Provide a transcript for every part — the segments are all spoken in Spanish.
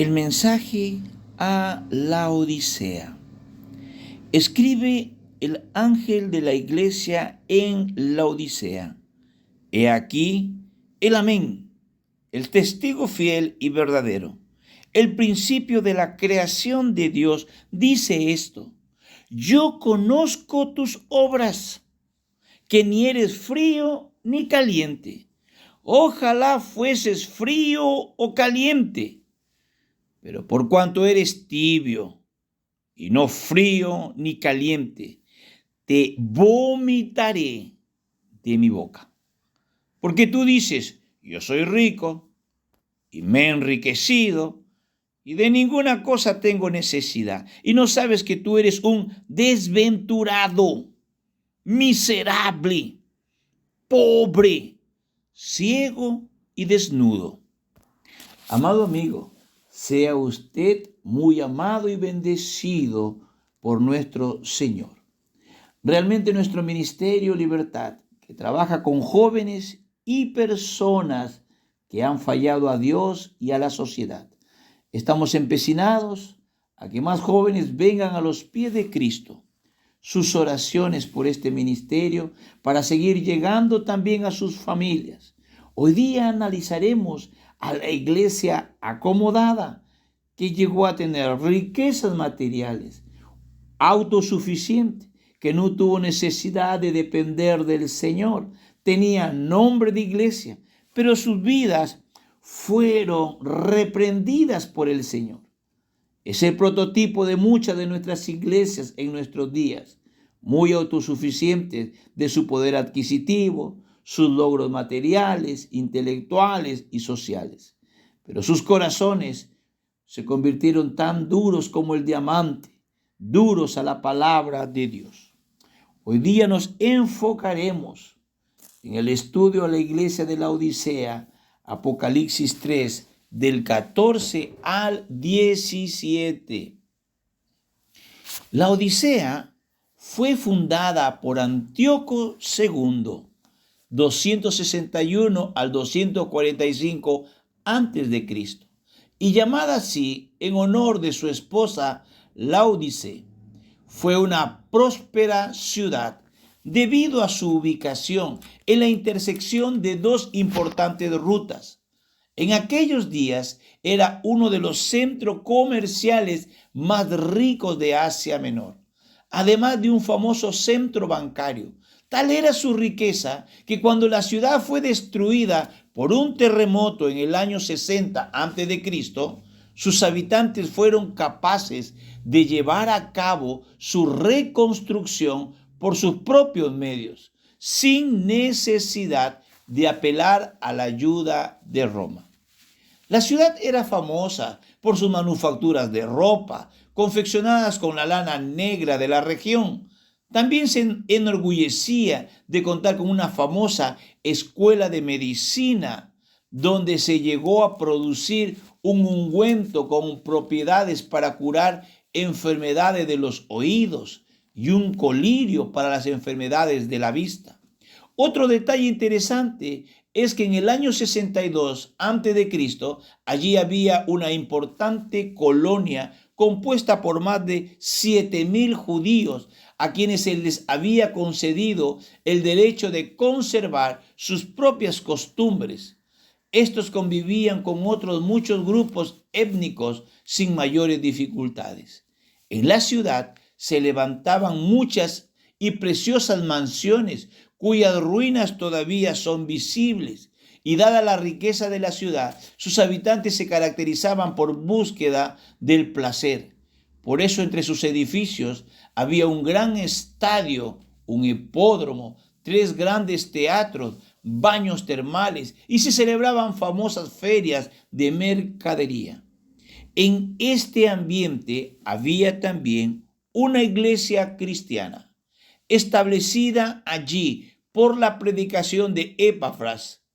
El mensaje a la Odisea. Escribe el ángel de la iglesia en la Odisea. He aquí el amén, el testigo fiel y verdadero. El principio de la creación de Dios dice esto: yo conozco tus obras, que ni eres frío ni caliente. Ojalá fueses frío o caliente. Pero por cuanto eres tibio y no frío ni caliente, te vomitaré de mi boca. Porque tú dices: yo soy rico y me he enriquecido y de ninguna cosa tengo necesidad. Y no sabes que tú eres un desventurado, miserable, pobre, ciego y desnudo. Amado amigo, sea usted muy amado y bendecido por nuestro Señor. Realmente nuestro Ministerio Libertad, que trabaja con jóvenes y personas que han fallado a Dios y a la sociedad, estamos empecinados a que más jóvenes vengan a los pies de Cristo. Sus oraciones por este ministerio para seguir llegando también a sus familias. Hoy día analizaremos a la iglesia acomodada que llegó a tener riquezas materiales, autosuficiente, que no tuvo necesidad de depender del Señor. Tenía nombre de iglesia, pero sus vidas fueron reprendidas por el Señor. Es el prototipo de muchas de nuestras iglesias en nuestros días, muy autosuficientes de su poder adquisitivo, sus logros materiales, intelectuales y sociales. Pero sus corazones se convirtieron tan duros como el diamante, duros a la palabra de Dios. Hoy día nos enfocaremos en el estudio a la iglesia de la Odisea, Apocalipsis 3, del 14 al 17. La Odisea fue fundada por Antíoco II, 261 al 245 a.C., y llamada así en honor de su esposa Laodice. Fue una próspera ciudad debido a su ubicación en la intersección de dos importantes rutas. En aquellos días era uno de los centros comerciales más ricos de Asia Menor, además de un famoso centro bancario. Tal era su riqueza que cuando la ciudad fue destruida por un terremoto en el año 60 a.C., sus habitantes fueron capaces de llevar a cabo su reconstrucción por sus propios medios, sin necesidad de apelar a la ayuda de Roma. La ciudad era famosa por sus manufacturas de ropa, confeccionadas con la lana negra de la región. También se enorgullecía de contar con una famosa escuela de medicina, donde se llegó a producir un ungüento con propiedades para curar enfermedades de los oídos y un colirio para las enfermedades de la vista. Otro detalle interesante es que en el año 62 a.C., allí había una importante colonia compuesta por más de 7,000 judíos, a quienes se les había concedido el derecho de conservar sus propias costumbres. Estos convivían con otros muchos grupos étnicos sin mayores dificultades. En la ciudad se levantaban muchas y preciosas mansiones cuyas ruinas todavía son visibles, y dada la riqueza de la ciudad, sus habitantes se caracterizaban por búsqueda del placer. Por eso entre sus edificios había un gran estadio, un hipódromo, 3 grandes teatros, baños termales, y se celebraban famosas ferias de mercadería. En este ambiente había también una iglesia cristiana, establecida allí por la predicación de Epafras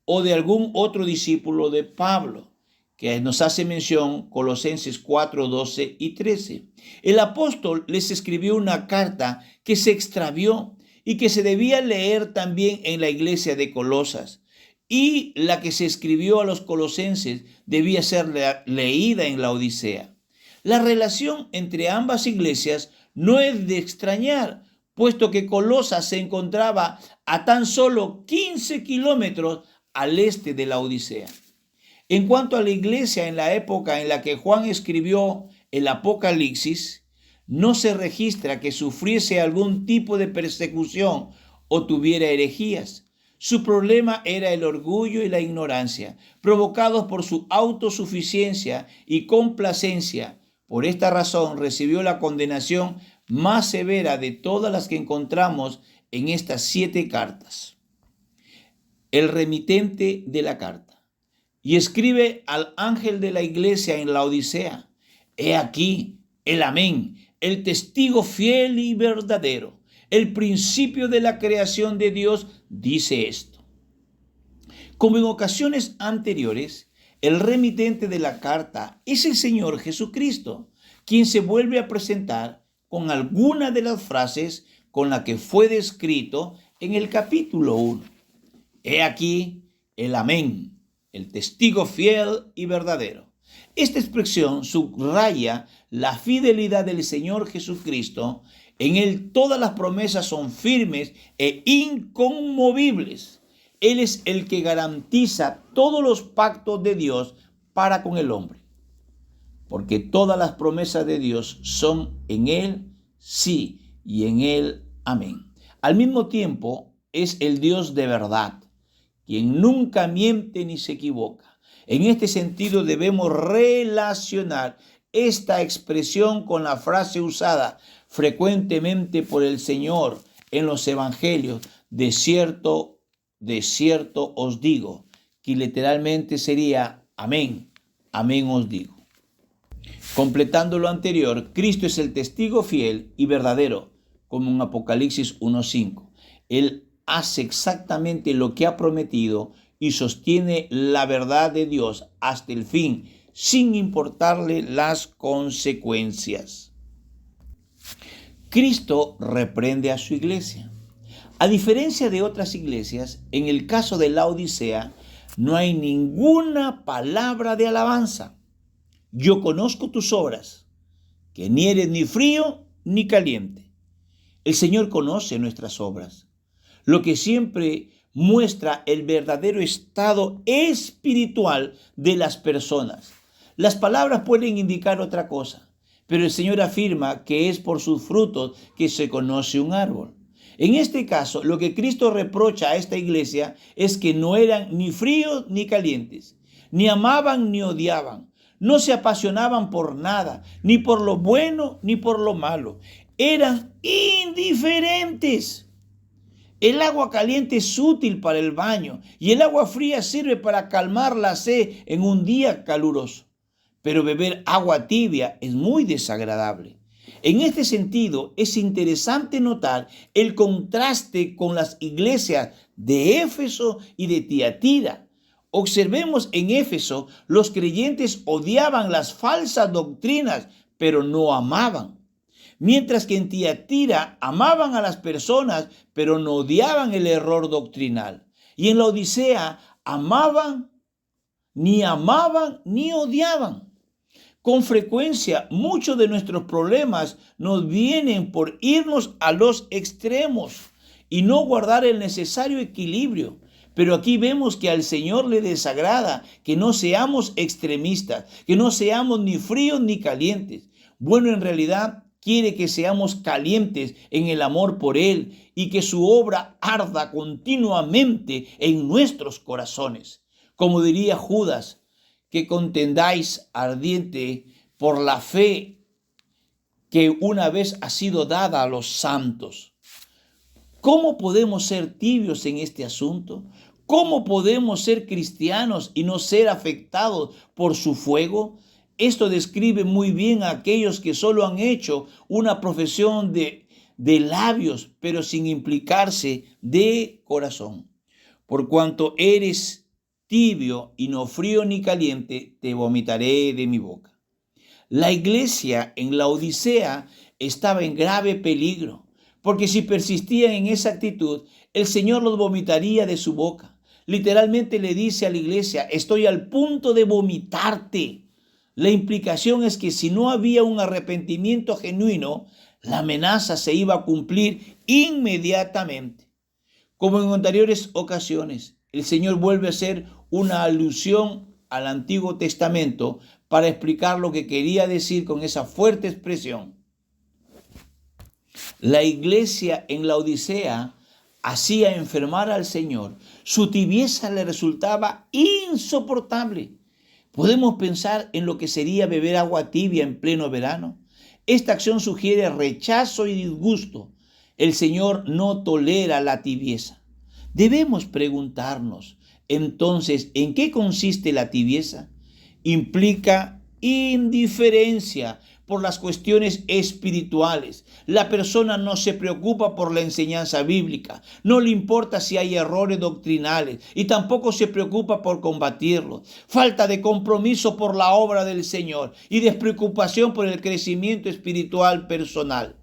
o de algún otro discípulo de Pablo, que nos hace mención Colosenses 4, 12 y 13. El apóstol les escribió una carta que se extravió y que se debía leer también en la iglesia de Colosas. y la que se escribió a los colosenses debía ser leída en la Odisea. La relación entre ambas iglesias no es de extrañar, puesto que Colosas se encontraba a tan solo 15 kilómetros al este de la Odisea. En cuanto a la iglesia en la época en la que Juan escribió el Apocalipsis, no se registra que sufriese algún tipo de persecución o tuviera herejías. Su problema era el orgullo y la ignorancia, provocados por su autosuficiencia y complacencia. Por esta razón recibió la condenación más severa de todas las que encontramos en estas 7 cartas. El remitente de la carta. Y escribe al ángel de la iglesia en la Odisea: he aquí el amén, el testigo fiel y verdadero, el principio de la creación de Dios, dice esto. Como en ocasiones anteriores, el remitente de la carta es el Señor Jesucristo, quien se vuelve a presentar con alguna de las frases con la que fue descrito en el capítulo 1. He aquí el amén, el testigo fiel y verdadero. Esta expresión subraya la fidelidad del Señor Jesucristo. En Él todas las promesas son firmes e inconmovibles. Él es el que garantiza todos los pactos de Dios para con el hombre. Porque todas las promesas de Dios son en Él sí y en Él amén. Al mismo tiempo es el Dios de verdad, quien nunca miente ni se equivoca. En este sentido debemos relacionar esta expresión con la frase usada frecuentemente por el Señor en los evangelios: de cierto os digo, que literalmente sería amén, amén os digo. Completando lo anterior, Cristo es el testigo fiel y verdadero, como en Apocalipsis 1:5. Él hace exactamente lo que ha prometido y sostiene la verdad de Dios hasta el fin, sin importarle las consecuencias. Cristo reprende a su iglesia. A diferencia de otras iglesias, en el caso de la Odisea, no hay ninguna palabra de alabanza. Yo conozco tus obras, que ni eres ni frío ni caliente. El Señor conoce nuestras obras, lo que siempre muestra el verdadero estado espiritual de las personas. Las palabras pueden indicar otra cosa, pero el Señor afirma que es por sus frutos que se conoce un árbol. En este caso, lo que Cristo reprocha a esta iglesia es que no eran ni fríos ni calientes, ni amaban ni odiaban, no se apasionaban por nada, ni por lo bueno ni por lo malo. Eran indiferentes. El agua caliente es útil para el baño y el agua fría sirve para calmar la sed en un día caluroso. Pero beber agua tibia es muy desagradable. En este sentido, es interesante notar el contraste con las iglesias de Éfeso y de Tiatira. Observemos en Éfeso, los creyentes odiaban las falsas doctrinas, pero no amaban. Mientras que en Tiatira amaban a las personas, pero no odiaban el error doctrinal. Y en la Odisea amaban ni odiaban. Con frecuencia, muchos de nuestros problemas nos vienen por irnos a los extremos y no guardar el necesario equilibrio. Pero aquí vemos que al Señor le desagrada que no seamos extremistas, que no seamos ni fríos ni calientes. Bueno, en realidad quiere que seamos calientes en el amor por Él y que su obra arda continuamente en nuestros corazones. Como diría Judas, que contendáis ardiente por la fe que una vez ha sido dada a los santos. ¿Cómo podemos ser tibios en este asunto? ¿Cómo podemos ser cristianos y no ser afectados por su fuego? Esto describe muy bien a aquellos que solo han hecho una profesión de labios, pero sin implicarse de corazón. Por cuanto eres tibio y no frío ni caliente, te vomitaré de mi boca. La iglesia en la Odisea estaba en grave peligro, porque si persistían en esa actitud, el Señor los vomitaría de su boca. literalmente le dice a la iglesia: estoy al punto de vomitarte. La implicación es que si no había un arrepentimiento genuino, la amenaza se iba a cumplir inmediatamente. Como en anteriores ocasiones, el Señor vuelve a hacer una alusión al Antiguo Testamento para explicar lo que quería decir con esa fuerte expresión. La iglesia en la Odisea hacía enfermar al Señor. Su tibieza le resultaba insoportable. Podemos pensar en lo que sería beber agua tibia en pleno verano. Esta acción sugiere rechazo y disgusto. El Señor no tolera la tibieza. Debemos preguntarnos, entonces, ¿en qué consiste la tibieza? Implica indiferencia por las cuestiones espirituales. La persona no se preocupa por la enseñanza bíblica, no le importa si hay errores doctrinales y tampoco se preocupa por combatirlos. Falta de compromiso por la obra del Señor y despreocupación por el crecimiento espiritual personal.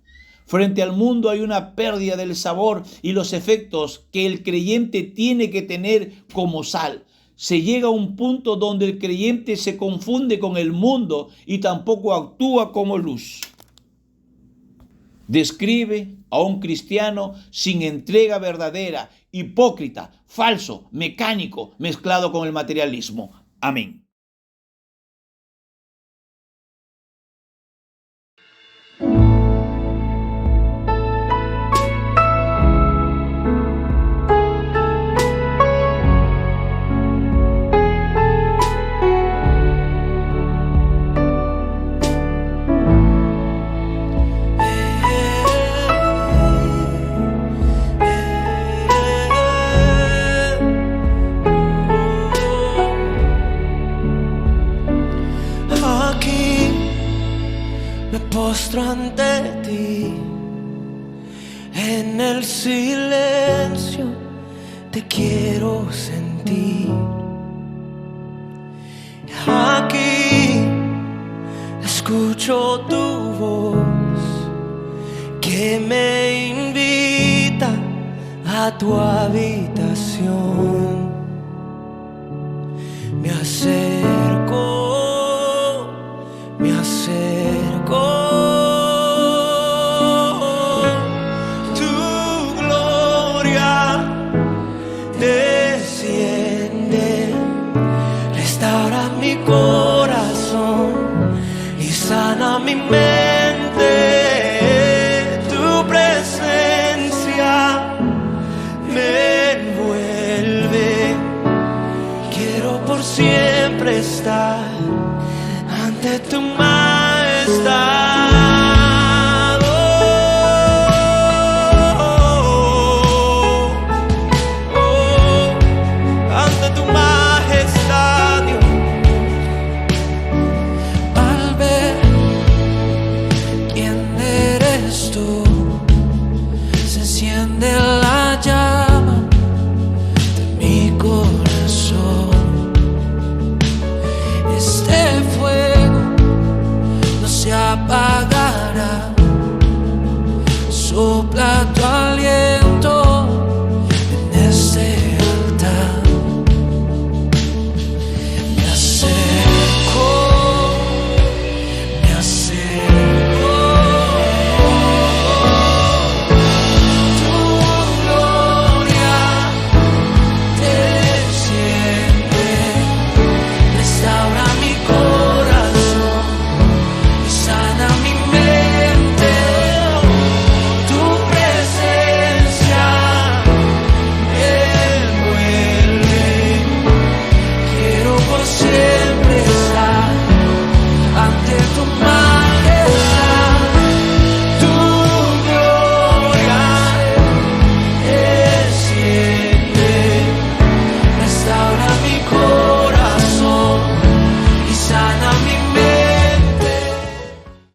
Frente al mundo hay una pérdida del sabor y los efectos que el creyente tiene que tener como sal. Se llega a un punto donde el creyente se confunde con el mundo y tampoco actúa como luz. Describe a un cristiano sin entrega verdadera, hipócrita, falso, mecánico, mezclado con el materialismo. Amén. Postro ante ti, en el silencio te quiero sentir. Aquí escucho tu voz que me invita a tu habitación. Me hace